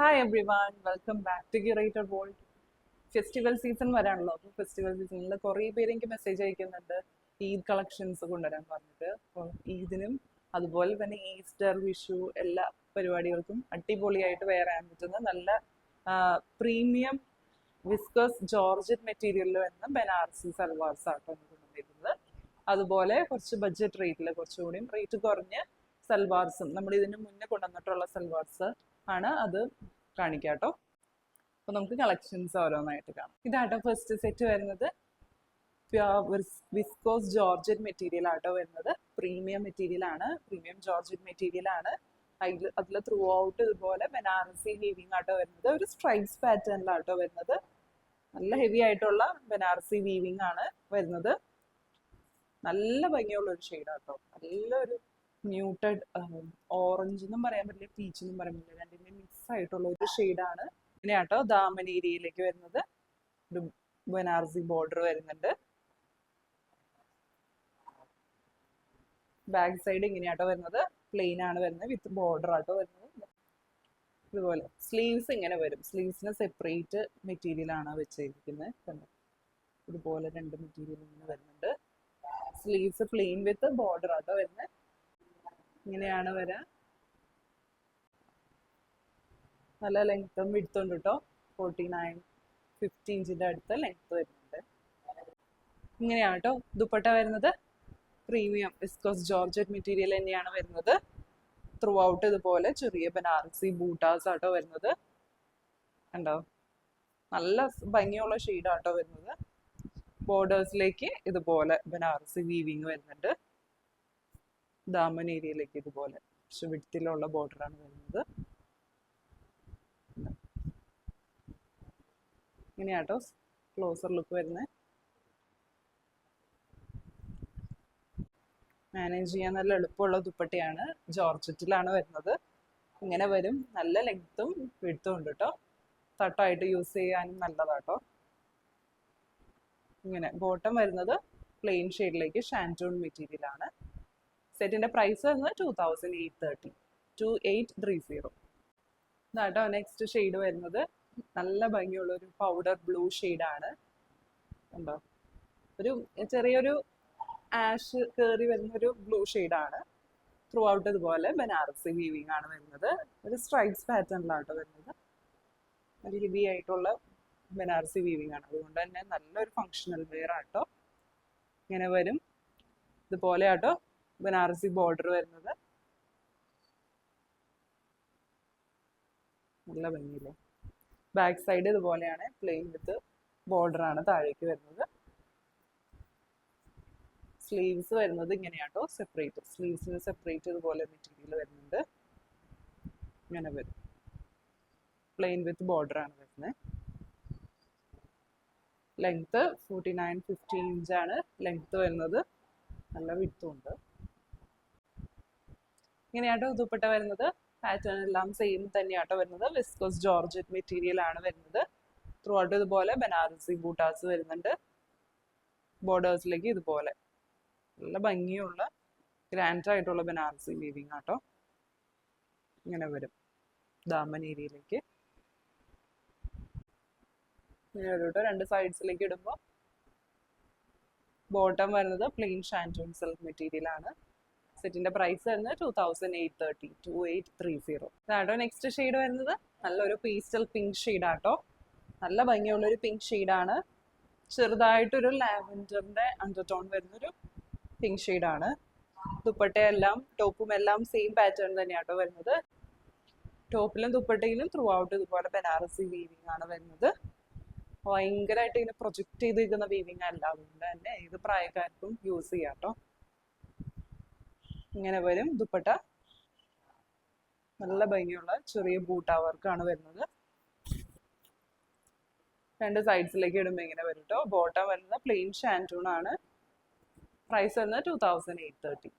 Hi everyone welcome back to curator world. Festival season വരാണല്ലോ. അപ്പോൾ festival സീസണിൽ കുറേ പേര് എനിക്ക് മെസ്സേജ് അയക്കുന്നുണ്ട് ഈദ് കളക്ഷൻസ് കൊണ്ടുവരാൻ പറഞ്ഞിട്ട്. അപ്പോൾ ഈദിനും അതുപോലെ തന്നെ ഈസ്റ്റർ, വിഷു എല്ലാ പരിപാടികൾക്കും അടിപൊളിയായിട്ട് വെയർ ചെയ്യാൻ പറ്റുന്ന നല്ല പ്രീമിയം വിസ്കസ് ജോർജറ്റ് മെറ്റീരിയലിൽ വരുന്ന ബനാറസി സൽവാർസ് ആട്ടോ കൊണ്ടുവന്നിരുന്നത്. അതുപോലെ കുറച്ച് ബഡ്ജറ്റ് റേറ്റിൽ കുറച്ചുകൂടി റേറ്റ് കുറഞ്ഞ സൽവാർസും നമ്മൾ ഇതിന് മുന്നേ കൊണ്ടുവന്നിട്ടുള്ള സൽവാർസ് ആണ് അത് കാണിക്കാട്ടോ. അപ്പൊ നമുക്ക് കളക്ഷൻസ് ഓരോന്നായിട്ട് കാണാം. ഇതാട്ടോ ഫസ്റ്റ് സെറ്റ് വരുന്നത് വിസ്കോസ് ജോർജറ്റ് മെറ്റീരിയൽ ആട്ടോ വരുന്നത്. പ്രീമിയം മെറ്റീരിയൽ ആണ്, പ്രീമിയം ജോർജറ്റ് മെറ്റീരിയൽ ആണ്. അതിൽ ത്രൂ ഔട്ട് ഇതുപോലെ ബനാറസി വീവിങ് ആട്ടോ വരുന്നത്. ഒരു സ്ട്രൈപ്സ് പാറ്റേണിലാട്ടോ വരുന്നത്. നല്ല ഹെവി ആയിട്ടുള്ള ബനാറസി വീവിങ് ആണ് വരുന്നത്. നല്ല ഭംഗിയുള്ള ഒരു ഷെയ്ഡാട്ടോ. നല്ലൊരു മ്യൂട്ടഡ് ഓറഞ്ച് എന്നും പറയാൻ പറ്റില്ല, പീച്ച് എന്നും പറയാൻ പറ്റില്ല, രണ്ടിന്റെ മിക്സ് ആയിട്ടുള്ള ഒരു ഷെയ്ഡാണ്. ഇങ്ങനെയാട്ടോ ദാമൻ ഏരിയയിലേക്ക് വരുന്നത്. ഒരു ബനാറസി ബോർഡർ വരുന്നുണ്ട്. ബാക്ക് സൈഡ് ഇങ്ങനെയാട്ടോ വരുന്നത്. പ്ലെയിൻ ആണ് വരുന്നത്, വിത്ത് ബോർഡർ ആട്ടോ വരുന്നത്. ഇതുപോലെ സ്ലീവ്സ് ഇങ്ങനെ വരും. സ്ലീവ്സിന് സെപ്പറേറ്റ് മെറ്റീരിയൽ ആണ് വെച്ചിരിക്കുന്നത്. കണ്ടോ, ഇതുപോലെ രണ്ട് മെറ്റീരിയൽ ഇങ്ങനെ വരുന്നുണ്ട്. സ്ലീവ്സ് പ്ലെയിൻ വിത്ത് ബോർഡർ ആട്ടോ വരുന്നത്. ഇങ്ങനെയാണ് വരാൻ. നല്ല ലെങ്ത്തും വിടുത്തുണ്ട് കേട്ടോ. 49-50 ഇഞ്ചിന്റെ അടുത്ത് ലെങ്ത് വരുന്നുണ്ട്. ഇങ്ങനെയാണ് കേട്ടോ ദുപ്പട്ട വരുന്നത്. പ്രീമിയം വിസ്കോസ് ജോർജറ്റ് മെറ്റീരിയൽ തന്നെയാണ് വരുന്നത്. ത്രൂ ഔട്ട് ഇതുപോലെ ചെറിയ ബനാറസി ബൂട്ടാസ് ആട്ടോ വരുന്നത്. കണ്ടോ, നല്ല ഭംഗിയുള്ള ഷെയ്ഡാട്ടോ വരുന്നത്. ബോർഡേഴ്സിലേക്ക് ഇതുപോലെ ബനാറസി വീവിങ് വരുന്നുണ്ട്. ദാമൻ ഏരിയയിലേക്ക് ഇതുപോലെ പക്ഷെ വിടത്തിലുള്ള ബോർഡറാണ് വരുന്നത്. ഇങ്ങനെയാട്ടോ ക്ലോസർ ലുക്ക് വരുന്നത്. മാനേജ് ചെയ്യാൻ നല്ല എളുപ്പമുള്ള ദുപ്പട്ടയാണ്. ജോർജറ്റിലാണ് വരുന്നത്. ഇങ്ങനെ വരും. നല്ല ലെങ്ത്തും വിടുത്തും ഉണ്ട് കേട്ടോ. തട്ടായിട്ട് യൂസ് ചെയ്യാനും നല്ലതാട്ടോ. ഇങ്ങനെ ബോട്ടം വരുന്നത് പ്ലെയിൻ ഷെയ്ഡിലേക്ക് ഷാൻറ്റൂൺ മെറ്റീരിയൽ ആണ്. സെറ്റിന്റെ പ്രൈസ് വരുന്നത് 2830. ഇതാട്ടോ നെക്സ്റ്റ് ഷെയ്ഡ് വരുന്നത്. നല്ല ഭംഗിയുള്ള ഒരു പൗഡർ ബ്ലൂ ഷെയ്ഡാണ്. ഉണ്ടോ, ഒരു ചെറിയൊരു ആഷ് കയറി വരുന്ന ഒരു ബ്ലൂ ഷെയ്ഡാണ്. ത്രൂ ഔട്ട് ഇതുപോലെ ബനാറസി വീവിങ് ആണ് വരുന്നത്. ഒരു സ്ട്രൈപ്സ് പാറ്റേണിലാട്ടോ വരുന്നത്. നല്ല ഹെവി ആയിട്ടുള്ള ബനാറസി വീവിങ് ആണ്. അതുകൊണ്ട് തന്നെ നല്ലൊരു ഫങ്ഷണൽ വെയർ ആട്ടോ. ഇങ്ങനെ വരും. ഇതുപോലെ ആട്ടോ ബനാറസി ബോർഡർ വരുന്നത്. നല്ല ഭംഗിയില്ലേ. ബാക്ക് സൈഡ് ഇതുപോലെയാണ്, പ്ലെയിൻ വിത്ത് ബോർഡർ ആണ് താഴേക്ക് വരുന്നത്. സ്ലീവ്സ് വരുന്നത് ഇങ്ങനെയാട്ടോ സെപ്പറേറ്റ്. സ്ലീവ്സിന് സെപ്പറേറ്റ് ഇതുപോലെ മെറ്റീരിയൽ വരുന്നുണ്ട്. ഇങ്ങനെ വരും. പ്ലെയിൻ വിത്ത് ബോർഡർ ആണ് വരുന്നത്. ലെങ്ത് 49-50 ഇഞ്ചാണ് ലെങ്ത് വരുന്നത്. നല്ല വിട്ടും ഉണ്ട്. ഇങ്ങനെയാട്ടോ ദുപ്പട്ട വരുന്നത്. പാറ്റേൺ എല്ലാം സെയിം തന്നെയാട്ടോ വരുന്നത്. വിസ്കോസ് ജോർജറ്റ് മെറ്റീരിയൽ ആണ് വരുന്നത്. ത്രൂ ഔട്ട് ഇതുപോലെ ബനാറസി ബൂട്ടാസ് വരുന്നുണ്ട്. ബോർഡേഴ്സിലേക്ക് ഇതുപോലെ നല്ല ഭംഗിയുള്ള ഗ്രാൻഡ് ആയിട്ടുള്ള ബനാറസി വീവിങ് ആട്ടോ. ഇങ്ങനെ വരും ദാമൻ ഏരിയയിലേക്ക്. ഇങ്ങനെ വരും കേട്ടോ. രണ്ട് സൈഡ്സിലേക്ക് ഇടുമ്പോൾ ബോട്ടം വരുന്നത് പ്ലെയിൻ ഷാൻറ്റൂൺ സിൽക്ക് മെറ്റീരിയൽ ആണ്. സെറ്റിന്റെ പ്രൈസ് വരുന്നത് 2830. ഇതാട്ടോ നെക്സ്റ്റ് ഷെയ്ഡ് വരുന്നത്. നല്ലൊരു പേസ്റ്റൽ പിങ്ക് ഷെയ്ഡ് ആട്ടോ. നല്ല ഭംഗിയുള്ള ഒരു പിങ്ക് ഷെയ്ഡാണ്. ചെറുതായിട്ടൊരു ലാവൻഡറിന്റെ അണ്ടർടോൺ വരുന്നൊരു പിങ്ക് ഷെയ്ഡാണ്. ദുപ്പട്ടയെല്ലാം ടോപ്പും എല്ലാം സെയിം പാറ്റേൺ തന്നെയാട്ടോ വരുന്നത്. ടോപ്പിലും ദുപ്പട്ടയിലും ത്രൂ ഔട്ട് ഇതുപോലെ ബനാറസി വീവിങ് ആണ് വരുന്നത്. ഭയങ്കരമായിട്ട് ഇങ്ങനെ പ്രൊജക്ട് ചെയ്തിരിക്കുന്ന വീവിങ് അല്ല. അതുകൊണ്ട് തന്നെ ഏത് പ്രായക്കാർക്കും യൂസ് ചെയ്യാം കേട്ടോ. ഇങ്ങനെ വരും ദുപ്പട്ട. നല്ല ഭംഗിയുള്ള ചെറിയ ബൂട്ടാ വർക്കാണ് വരുന്നത്. രണ്ട് സൈഡ്സിലേക്ക് ഇടുമ്പോൾ ഇങ്ങനെ വരും കേട്ടോ. ബോട്ടം വരുന്നത് പ്ലെയിൻ ഷാൻറ്റൂൺ ആണ്. പ്രൈസ് വരുന്നത് 2830.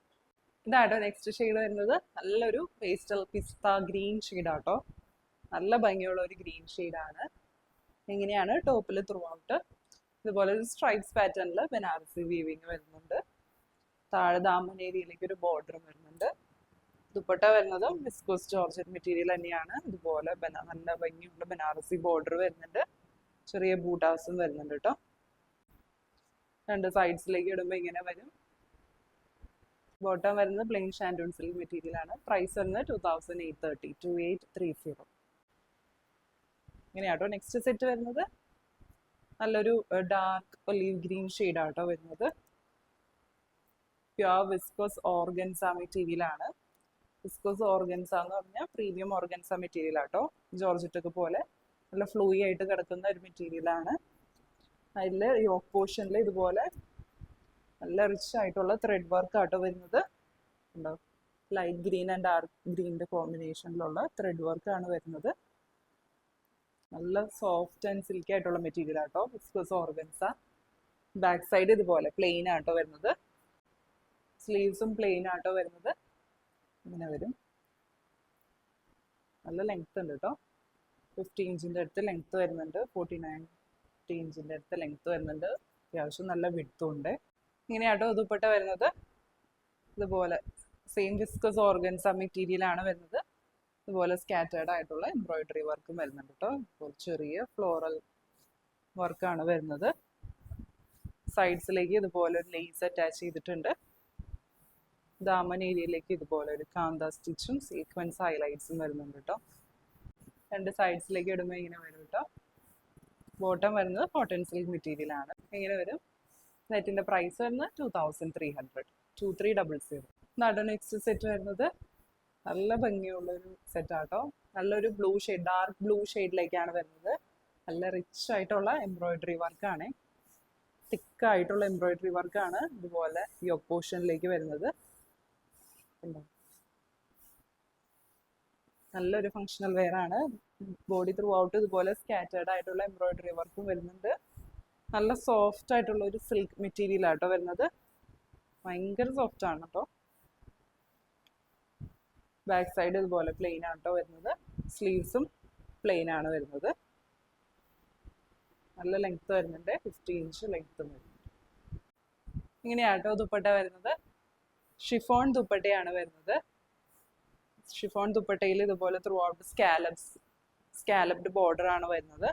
ഇതാട്ടോ നെക്സ്റ്റ് ഷെയ്ഡ് വരുന്നത്. നല്ലൊരു പേസ്റ്റൽ പിസ്ത ഗ്രീൻ ഷെയ്ഡാട്ടോ. നല്ല ഭംഗിയുള്ള ഒരു ഗ്രീൻ ഷെയ്ഡാണ്. എങ്ങനെയാണ് ടോപ്പിൽ ത്രൂ ഔട്ട് ഇതുപോലെ ഒരു സ്ട്രൈപ്സ് പാറ്റേണിൽ ബനാറസി വീവിങ് വരുന്നുണ്ട്. താഴെ ദാമൻ ഏരിയയിലേക്ക് ഒരു ബോർഡർ വരുന്നുണ്ട്. ദുപ്പട്ട വരുന്നത് വിസ്കോസ് ജോർജറ്റ് മെറ്റീരിയൽ തന്നെയാണ്. ഇതുപോലെ നല്ല ഭംഗിയുള്ള ബനാറസി ബോർഡർ വരുന്നുണ്ട്. ചെറിയ ബൂട്ടാസും വരുന്നുണ്ട് കേട്ടോ. രണ്ട് സൈഡ്സിലേക്ക് ഇടുമ്പോൾ ഇങ്ങനെ വരും. ബോട്ടം വരുന്നത് പ്ലെയിൻ ഷാൻഡൂൺ സിൽക്ക് മെറ്റീരിയൽ ആണ്. പ്രൈസ് വരുന്നത് 2830, 2830. ഇങ്ങനെയാട്ടോ നെക്സ്റ്റ് സെറ്റ് വരുന്നത്. നല്ലൊരു ഡാർക്ക് ഒലീവ് ഗ്രീൻ ഷെയ്ഡാട്ടോ വരുന്നത്. പ്യുവർ വിസ്കോസ് ഓർഗൻസ മെറ്റീരിയൽ ആണ്. വിസ്കോസ് ഓർഗൻസ എന്ന് പറഞ്ഞാൽ പ്രീമിയം ഓർഗൻസ മെറ്റീരിയൽ ആട്ടോ. ജോർജറ്റൊക്കെ പോലെ നല്ല ഫ്ലൂയി ആയിട്ട് കിടക്കുന്ന ഒരു മെറ്റീരിയൽ ആണ്. അതിൽ യോക്ക് പോർഷനിൽ ഇതുപോലെ നല്ല റിച്ച് ആയിട്ടുള്ള ത്രെഡ് വർക്ക് ആട്ടോ വരുന്നത്. ഉണ്ടോ, ലൈറ്റ് ഗ്രീൻ ആൻഡ് ഡാർക്ക് ഗ്രീനിന്റെ കോമ്പിനേഷനിലുള്ള ത്രെഡ് വർക്ക് ആണ് വരുന്നത്. നല്ല സോഫ്റ്റ് ആൻഡ് സിൽക്കി ആയിട്ടുള്ള മെറ്റീരിയൽ ആട്ടോ വിസ്കോസ് ഓർഗൻസ. ബാക്ക് സൈഡ് ഇതുപോലെ പ്ലെയിൻ ആട്ടോ വരുന്നത്. സ്ലീവ്സും പ്ലെയിൻ ആട്ടോ വരുന്നത്. ഇങ്ങനെ വരും. നല്ല ലെങ്ത് ഉണ്ട് കേട്ടോ. 50 ഇഞ്ചിന്റെ അടുത്ത് ലെങ്ത് വരുന്നുണ്ട്. 49 ഇഞ്ചിന്റെ അടുത്ത് ലെങ്ത് വരുന്നുണ്ട്. അത്യാവശ്യം നല്ല വിഡ്ത്തും ഉണ്ട്. ഇങ്ങനെയാട്ടോ ദുപ്പട്ട വരുന്നത്. ഇതുപോലെ സെയിം വിസ്കസ് ഓർഗൻസ മെറ്റീരിയൽ ആണ് വരുന്നത്. ഇതുപോലെ സ്കാറ്റേർഡ് ആയിട്ടുള്ള എംബ്രോയിഡറി വർക്കും വരുന്നുണ്ട് കേട്ടോ. ചെറിയ ഫ്ലോറൽ വർക്കാണ് വരുന്നത്. സൈഡ്സിലേക്ക് ഇതുപോലെ ഒരു ലേസ് അറ്റാച്ച് ചെയ്തിട്ടുണ്ട്. ദാമൻ ഏരിയയിലേക്ക് ഇതുപോലെ ഒരു കാന്ത സ്റ്റിച്ചും സീക്വൻസ് ഹൈലൈറ്റ്സും വരുന്നുണ്ട് കേട്ടോ. രണ്ട് സൈഡ്സിലേക്ക് ഇടുമ്പോൾ ഇങ്ങനെ വരും കേട്ടോ. ബോട്ടം വരുന്നത് കോട്ടൺ സിൽക്ക് മെറ്റീരിയൽ ആണ്. ഇങ്ങനെ വരും. നെറ്റിന്റെ പ്രൈസ് വരുന്നത് 2300, 2300. ഇതാണ് നെക്സ്റ്റ് സെറ്റ് വരുന്നത്. നല്ല ഭംഗിയുള്ളൊരു സെറ്റ് ആട്ടോ. നല്ലൊരു ബ്ലൂ ഷെയ്ഡ്, ഡാർക്ക് ബ്ലൂ ഷെയ്ഡിലേക്കാണ് വരുന്നത്. നല്ല റിച്ച് ആയിട്ടുള്ള എംബ്രോയിഡറി വർക്കാണ്. തിക്കായിട്ടുള്ള എംബ്രോയിഡറി വർക്കാണ്. ഇതുപോലെ യോക്ക് പോർഷനിലേക്ക് വരുന്നത്. നല്ലൊരു ഫങ്ഷണൽ വെയർ ആണ്. ബോഡി ത്രൂ ഔട്ട് ഇതുപോലെ സ്കാറ്റേർഡ് ആയിട്ടുള്ള എംബ്രോയിഡറി വർക്കും വരുന്നുണ്ട്. നല്ല സോഫ്റ്റ് ആയിട്ടുള്ള ഒരു സിൽക്ക് മെറ്റീരിയൽ ആട്ടോ വരുന്നത്. ഭയങ്കര സോഫ്റ്റ് ആണ് കേട്ടോ. ബാക്ക് സൈഡ് ഇതുപോലെ പ്ലെയിൻ ആട്ടോ വരുന്നത്. സ്ലീവ്സും പ്ലെയിൻ ആണ് വരുന്നത്. നല്ല ലെങ്ത് വരുന്നുണ്ട്. 50 ഇഞ്ച് ലെങ്ത് വരുന്നുണ്ട്. ഇങ്ങനെയാട്ടോ ദുപ്പട്ട വരുന്നത്. ഷിഫോൺ ദുപ്പട്ടയാണ് വരുന്നത്. ഷിഫോൺ ദുപ്പട്ടയിൽ ഇതുപോലെ ത്രൂ ഔട്ട് സ്കാലപ്ഡ് ബോർഡർ ആണ് വരുന്നത്.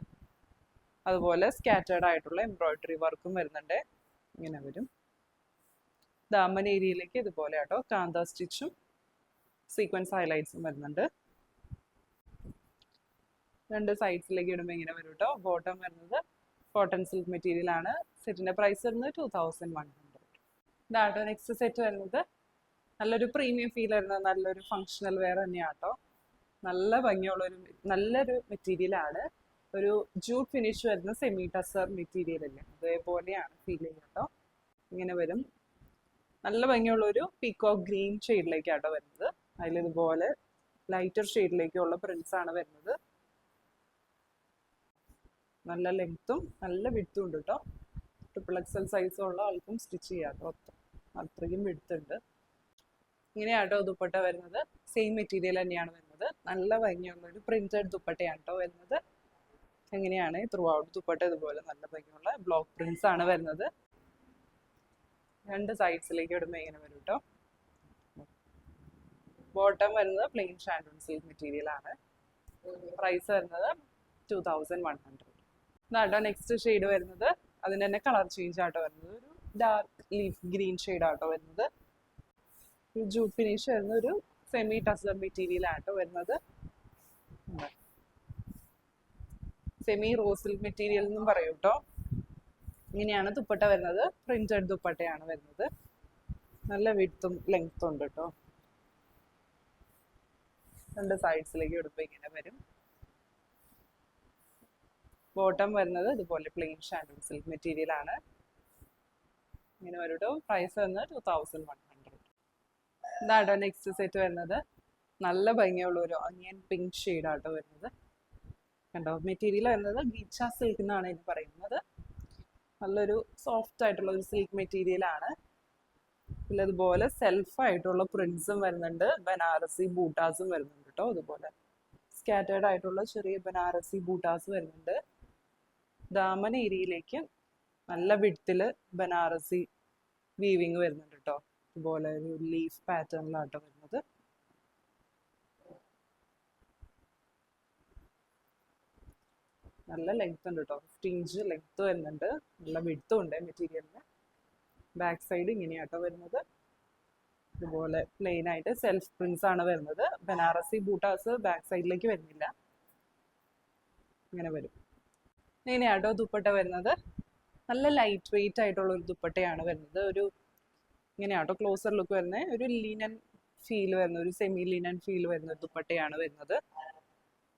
അതുപോലെ സ്കാറ്റേർഡ് ആയിട്ടുള്ള എംബ്രോയിഡറി വർക്കും വരുന്നുണ്ട്. ഇങ്ങനെ വരും. ദാമൻ ഏരിയയിലേക്ക് ഇതുപോലെ ആട്ടോ കാന്ത സ്റ്റിച്ചും സീക്വൻസ് ഹൈലൈറ്റ്സും വരുന്നുണ്ട്. രണ്ട് സൈഡ്സിലേക്ക് ഇടുമ്പോൾ ഇങ്ങനെ വരും കേട്ടോ. ബോട്ടം വരുന്നത് കോട്ടൺ സിൽക്ക് മെറ്റീരിയൽ ആണ്. സെറ്റിന്റെ പ്രൈസ് വരുന്നത് 2100. ഇതാട്ടോ നെക്സ്റ്റ് സെറ്റ് വരുന്നത്. നല്ലൊരു പ്രീമിയം ഫീൽ വരുന്ന നല്ലൊരു ഫങ്ഷണൽ വെയർ തന്നെയാട്ടോ. നല്ല ഭംഗിയുള്ളൊരു നല്ലൊരു മെറ്റീരിയൽ ആണ്. ഒരു ജൂട്ട് ഫിനിഷ് വരുന്ന സെമി ടസർ മെറ്റീരിയൽ അല്ലേ, അതേപോലെയാണ് ഫീൽ ചെയ്യുക കേട്ടോ. ഇങ്ങനെ വരും. നല്ല ഭംഗിയുള്ളൊരു പീകോക്ക് ഗ്രീൻ ഷെയ്ഡിലേക്കാട്ടോ വരുന്നത്. അതിലിതുപോലെ ലൈറ്റർ ഷെയ്ഡിലേക്കുള്ള പ്രിന്റ്സ് ആണ് വരുന്നത്. നല്ല ലെങ്ത്തും നല്ല വിഡ്ത്തും ഉണ്ട് കേട്ടോ. XXL സൈസുള്ള ആൾക്കും സ്റ്റിച്ച് ചെയ്യാട്ടോ. അത്രയും വിഡ്ത്ത് ഉണ്ട്. ഇങ്ങനെയാട്ടോ ദുപ്പട്ട വരുന്നത്. സെയിം മെറ്റീരിയൽ തന്നെയാണ് വരുന്നത്. നല്ല ഭംഗിയുള്ള ഒരു പ്രിന്റഡ് ദുപ്പട്ടയാണ് കേട്ടോ വരുന്നത്. എങ്ങനെയാണ് ത്രൂ ഔട്ട് ദുപ്പട്ട ഇതുപോലെ നല്ല ഭംഗിയുള്ള ബ്ലോക്ക് പ്രിന്റ്സ് ആണ് വരുന്നത്. രണ്ട് സൈഡ്സിലേക്ക് ഇടുമ്പോൾ ഇങ്ങനെ വരും കേട്ടോ. ബോട്ടം വരുന്നത് പ്ലെയിൻ ഷാൻഡൂൺ സിൽക്ക് മെറ്റീരിയൽ ആണ്. പ്രൈസ് വരുന്നത് 2100. ഇതാട്ടോ നെക്സ്റ്റ് ഷെയ്ഡ് വരുന്നത്. അതിന് തന്നെ കളർ ചേഞ്ച് ആട്ടോ വരുന്നത്. ഒരു ഡാർക്ക് ലീഫ് ഗ്രീൻ ഷെയ്ഡ് ആട്ടോ വരുന്നത്. ഒരു ജൂട്ട് ഫിനിഷ് വരുന്ന ഒരു സെമി ടസർ മെറ്റീരിയൽ ആട്ടോ വരുന്നത്. സെമി റോസ് സിൽക്ക് മെറ്റീരിയൽ എന്നും പറയും കേട്ടോ. ഇങ്ങനെയാണ് ദുപ്പട്ട വരുന്നത്. പ്രിന്റഡ് ദുപ്പട്ടയാണ് വരുന്നത്. നല്ല വിഡ്ത്തും ലെങ്ത്തും ഉണ്ട് കേട്ടോ. രണ്ട് സൈഡ്സിലേക്ക് എടുക്കുമ്പോൾ ഇങ്ങനെ വരും. ബോട്ടം വരുന്നത് ഇതുപോലെ പ്ലെയിൻ ഷാൻഡൂൺ സിൽക്ക് മെറ്റീരിയൽ ആണ്. ഇങ്ങനെ വരും കേട്ടോ. പ്രൈസ് വരുന്നത് 2100. ഇതാട്ടോ നെക്സ്റ്റ് സെറ്റ് വരുന്നത്. നല്ല ഭംഗിയുള്ള ഒരു ഒനിയൻ പിങ്ക് ഷെയ്ഡാട്ടോ വരുന്നത്. കണ്ടോ, മെറ്റീരിയൽ വരുന്നത് ഗീച്ച സിൽക്ക് എന്നാണ് ഇതിന് പറയുന്നത്. നല്ലൊരു സോഫ്റ്റ് ആയിട്ടുള്ള ഒരു സിൽക്ക് മെറ്റീരിയൽ ആണ്. പിന്നെ അതുപോലെ സെൽഫായിട്ടുള്ള പ്രിന്റ്സും വരുന്നുണ്ട്. ബനാറസി ബൂട്ടാസും വരുന്നുണ്ട് കേട്ടോ. അതുപോലെ സ്കാറ്റേർഡ് ആയിട്ടുള്ള ചെറിയ ബനാറസി ബൂട്ടാസ് വരുന്നുണ്ട്. ദാമൻ ഏരിയയിലേക്ക് നല്ല വിഡ്ത്തിൽ ബനാറസി വീവിങ് വരുന്നുണ്ട് കേട്ടോ. ഇതുപോലെ ഒരു ലീഫ് പാറ്റേണിലാട്ടോ വരുന്നത്. നല്ല ലെങ്ത് ഉണ്ട് കേട്ടോ, 50 ഇഞ്ച് ലെങ്ത് വരുന്നുണ്ട്, നല്ല വിഡ്ത്തും ഉണ്ട് മെറ്റീരിയലിന്. ബാക്ക് സൈഡ് ഇങ്ങനെയാട്ടോ വരുന്നത്. ഇതുപോലെ പ്ലെയിൻ ആയിട്ട് സെൽഫ് പ്രിന്റ്സ് ആണ് വരുന്നത്. ബനാറസി ബൂട്ടാസ് ബാക്ക് സൈഡിലേക്ക് വരുന്നില്ല, ഇങ്ങനെ വരും. ഇങ്ങനെയാട്ടോ ദുപ്പട്ട വരുന്നത്. നല്ല ലൈറ്റ് വെയിറ്റ് ആയിട്ടുള്ള ഒരു ദുപ്പട്ടയാണ് വരുന്നത്. ഒരു ഇങ്ങനെയാട്ടോ ക്ലോസർ ലുക്ക് വരുന്നത്. ഒരു ലിനൻ ഫീൽ വരുന്ന, ഒരു സെമി ലിനൻ ഫീൽ വരുന്ന ഒരു ദുപ്പട്ടയാണ് വരുന്നത്.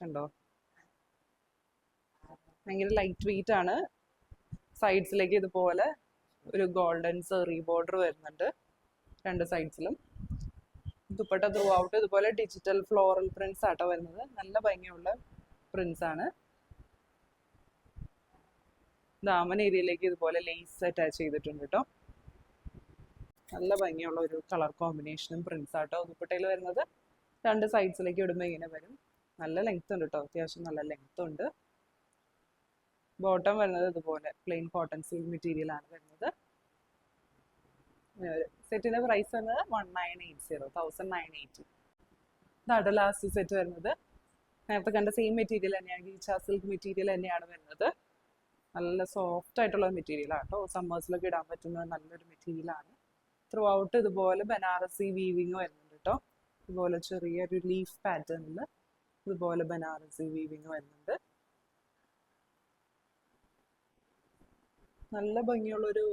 കണ്ടോ, ഭയങ്കര ലൈറ്റ് വെയിറ്റ് ആണ്. സൈഡ്സിലേക്ക് ഇതുപോലെ ഒരു ഗോൾഡൻ സെറി ബോർഡർ വരുന്നുണ്ട് രണ്ട് സൈഡ്സിലും. ദുപ്പട്ട ത്രൂ ഔട്ട് ഇതുപോലെ ഡിജിറ്റൽ ഫ്ലോറൽ പ്രിന്റ്സ് ആട്ടോ വരുന്നത്. നല്ല ഭംഗിയുള്ള പ്രിന്റ്സ് ആണ്. ദാമൻ ഏരിയയിലേക്ക് ഇതുപോലെ ലേസ് അറ്റാച്ച് ചെയ്തിട്ടുണ്ട് കേട്ടോ. നല്ല ഭംഗിയുള്ള ഒരു കളർ കോമ്പിനേഷനും പ്രിന്റ്സ് ആട്ടോ ദുപ്പട്ടയിൽ വരുന്നത്. രണ്ട് സൈഡ്സിലേക്ക് ഇടുമ്പോൾ ഇങ്ങനെ വരും. നല്ല ലെങ്ത് ഉണ്ട് കേട്ടോ, അത്യാവശ്യം നല്ല ലെങ്ത് ഉണ്ട്. ബോട്ടം വരുന്നത് ഇതുപോലെ പ്ലെയിൻ കോട്ടൺ സിൽക്ക് മെറ്റീരിയൽ ആണ് വരുന്നത്. സെറ്റിന്റെ പ്രൈസ് വരുന്നത് 1980. ഇതാണ് ലാസ്റ്റ് സെറ്റ് വരുന്നത്. നേരത്തെ കണ്ട സെയിം മെറ്റീരിയൽ തന്നെയാണ്, ഗീച്ച സിൽക്ക് മെറ്റീരിയൽ തന്നെയാണ് വരുന്നത്. നല്ല സോഫ്റ്റ് ആയിട്ടുള്ള മെറ്റീരിയൽ ആട്ടോ, സമ്മേഴ്സിലൊക്കെ ഇടാൻ പറ്റുന്ന നല്ലൊരു മെറ്റീരിയൽ ആണ്. ത്രൂ ഔട്ട് ഇതുപോലെ ബനാറസി വീവിങ് വരുന്നുണ്ട് കേട്ടോ. ഇതുപോലെ ചെറിയൊരു ലീഫ് പാറ്റേണിൽ ഇതുപോലെ ബനാറസി വീവിങ് വരുന്നുണ്ട്. നല്ല ഭംഗിയുള്ളൊരു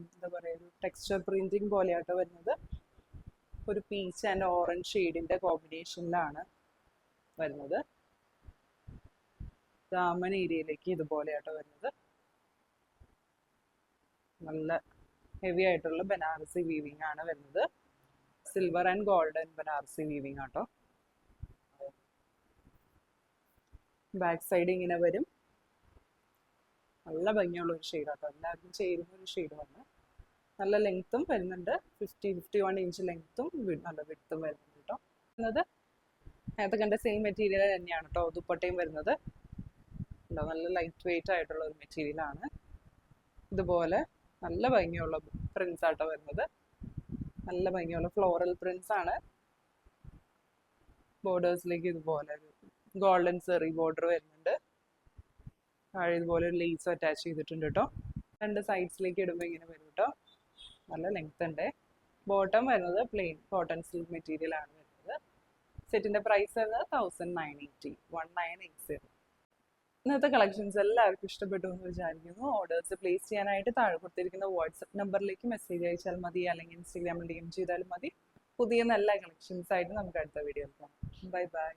എന്താ പറയുക, ഒരു ടെക്സ്ചർ പ്രിന്റിങ് പോലെയാട്ടോ വരുന്നത്. ഒരു പീച്ച് ആൻഡ് ഓറഞ്ച് ഷെയ്ഡിന്റെ കോമ്പിനേഷനിലാണ് വരുന്നത്. ദാമൻ ഏരിയയിലേക്ക് ഇതുപോലെയാട്ടോ വരുന്നത്. നല്ല ഹെവി ആയിട്ടുള്ള ബനാറസി വീവിങ് ആണ് വരുന്നത്. Silver and golden Banarasi weaving ആട്ടോ. ബാക്ക് സൈഡ് ഇങ്ങനെ വരും. നല്ല ഭംഗിയുള്ള ഒരു ഷെയ്ഡ് ആട്ടോ, എല്ലാവർക്കും ചേരുന്ന ഒരു ഷെയ്ഡ് വന്ന്. നല്ല ലെങ്ത്തും വരുന്നുണ്ട്, 51 ഇഞ്ച് ലെങ്ത്തും നല്ല വിഡ്ത്തും വരുന്നുണ്ട് കേട്ടോ. എന്നത് നേരത്തെ കണ്ട സെയിം മെറ്റീരിയൽ തന്നെയാണ് കേട്ടോ ദുപ്പട്ടയും വരുന്നത്. നല്ല ലൈറ്റ് വെയിറ്റ് ആയിട്ടുള്ള ഒരു മെറ്റീരിയൽ ആണ്. ഇതുപോലെ നല്ല ഭംഗിയുള്ള പ്രിന്റ്സ് ആട്ടോ വരുന്നത്. നല്ല ഭംഗിയുള്ള ഫ്ലോറൽ പ്രിന്റ്സ് ആണ്. ബോർഡേഴ്സിലേക്ക് ഇതുപോലെ ഒരു ഗോൾഡൻ സെറി ബോർഡർ വരുന്നുണ്ട്. താഴെ ഇതുപോലെ ഒരു ലേസ് അറ്റാച്ച് ചെയ്തിട്ടുണ്ട് കേട്ടോ. രണ്ട് സൈഡ്സിലേക്ക് ഇടുമ്പോൾ ഇങ്ങനെ വരും കേട്ടോ. നല്ല ലെങ്ത് ഉണ്ട്. ബോട്ടം വരുന്നത് പ്ലെയിൻ കോട്ടൺ സിൽക്ക് മെറ്റീരിയൽ ആണ് വരുന്നത്. സെറ്റിന്റെ പ്രൈസ് വരുന്നത് 1980. ഇന്നത്തെ കളക്ഷൻസ് എല്ലാവർക്കും ഇഷ്ടപ്പെട്ടു എന്ന് വിചാരിക്കുന്നു. ഓർഡേഴ്സ് പ്ലേസ് ചെയ്യാനായിട്ട് താഴെ കൊടുത്തിരിക്കുന്ന വാട്സപ്പ് നമ്പറിലേക്ക് മെസ്സേജ് അയച്ചാൽ മതി, അല്ലെങ്കിൽ ഇൻസ്റ്റാഗ്രാമിൽ DM ചെയ്താലും മതി. പുതിയ നല്ല കളക്ഷൻസ് ആയിട്ട് നമുക്ക് അടുത്ത വീഡിയോയിൽ കാണാം. Bye bye.